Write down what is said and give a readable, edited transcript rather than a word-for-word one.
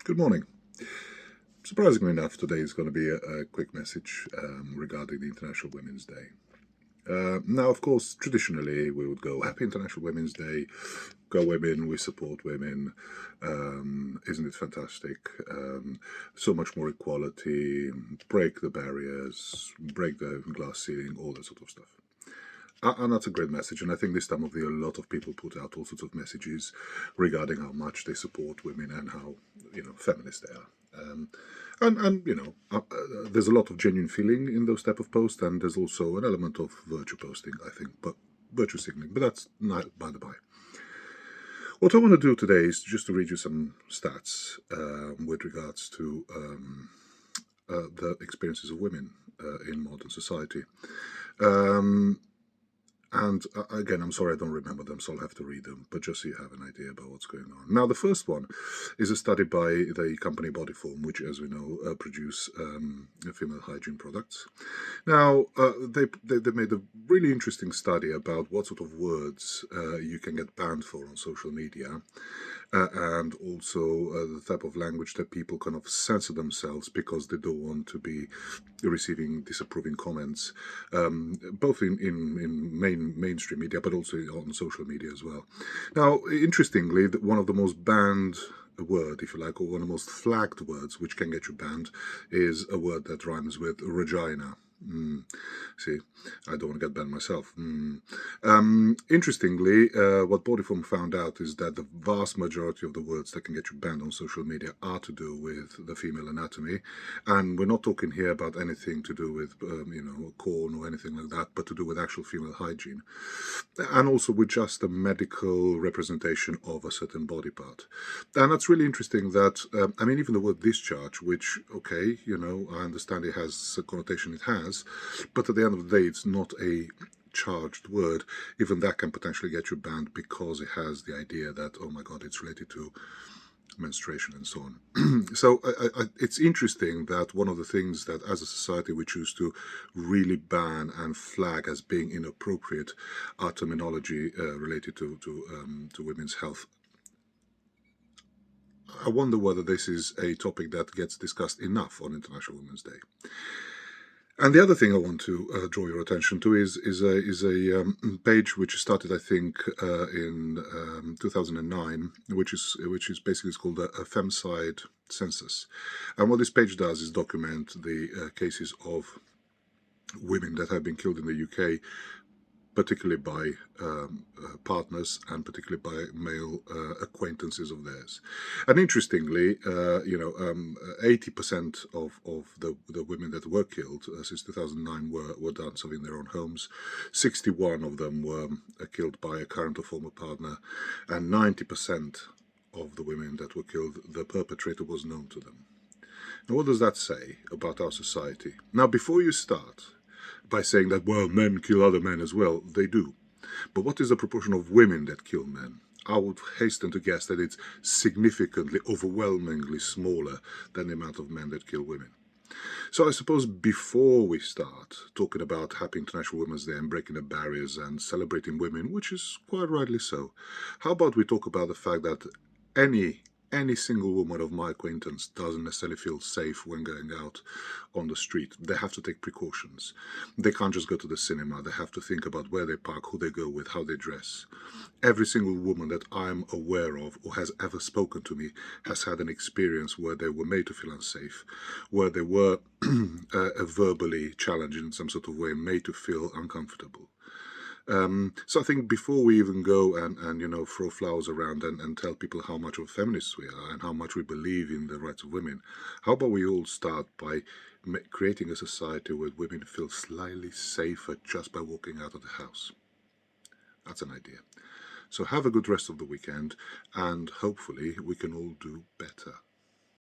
Good morning. Surprisingly enough, today is going to be a quick message regarding the International Women's Day. Now, of course, traditionally we would go Happy International Women's Day, go women, we support women. Isn't it fantastic? So much more equality, break the barriers, break the glass ceiling, all that sort of stuff. And that's a great message. And I think this time of year, a lot of people put out all sorts of messages regarding how much they support women and how, feminist they are. There's a lot of genuine feeling in those type of posts, and there's also an element of virtue posting, I think, but virtue signaling. But that's not by the by. What I want to do today is just to read you some stats with regards to the experiences of women in modern society. Again, I'm sorry I don't remember them, so I'll have to read them, but just so you have an idea about what's going on. Now, the first one is a study by the company Bodyform, which, as we know, produce female hygiene products. Now, they made a really interesting study about what sort of words you can get banned for on social media, and also the type of language that people kind of censor themselves because they don't want to be receiving disapproving comments, both in mainstream media, but also on social media as well. Now, interestingly, one of the most banned word, if you like, or one of the most flagged words which can get you banned is a word that rhymes with regina. See, I don't want to get banned myself. Interestingly, what Bodyform found out is that the vast majority of the words that can get you banned on social media are to do with the female anatomy, and we're not talking here about anything to do with, corn or anything like that, but to do with actual female hygiene, and also with just a medical representation of a certain body part. And that's really interesting that, even the word discharge, which, okay, I understand it has a connotation it has, but at the end of the day, it's not a charged word. Even that can potentially get you banned because it has the idea that, oh my God, it's related to menstruation and so on. So it's interesting that one of the things that as a society we choose to really ban and flag as being inappropriate are terminology related to women's health. I wonder whether this is a topic that gets discussed enough on International Women's Day. And the other thing I want to draw your attention to is a page which started, I think, in 2009, which is basically it's called a femicide census. And what this page does is document the cases of women that have been killed in the UK, particularly by partners and particularly by male acquaintances of theirs. And interestingly, 80% of the women that were killed since 2009 were done so in their own homes. 61 of them were killed by a current or former partner, and 90% of the women that were killed, the perpetrator was known to them. Now, what does that say about our society? Now, before you start by saying that, well, men kill other men as well, they do. But what is the proportion of women that kill men? I would hasten to guess that it's significantly, overwhelmingly smaller than the amount of men that kill women. So I suppose before we start talking about Happy International Women's Day and breaking the barriers and celebrating women, which is quite rightly so, how about we talk about the fact that any single woman of my acquaintance doesn't necessarily feel safe when going out on the street. They have to take precautions. They can't just go to the cinema. They have to think about where they park, who they go with, how they dress. Every single woman that I'm aware of or has ever spoken to me has had an experience where they were made to feel unsafe, where they were verbally challenged in some sort of way, made to feel uncomfortable. So I think before we even go and throw flowers around and tell people how much of feminists we are and how much we believe in the rights of women, how about we all start by creating a society where women feel slightly safer just by walking out of the house? That's an idea. So have a good rest of the weekend, and hopefully we can all do better.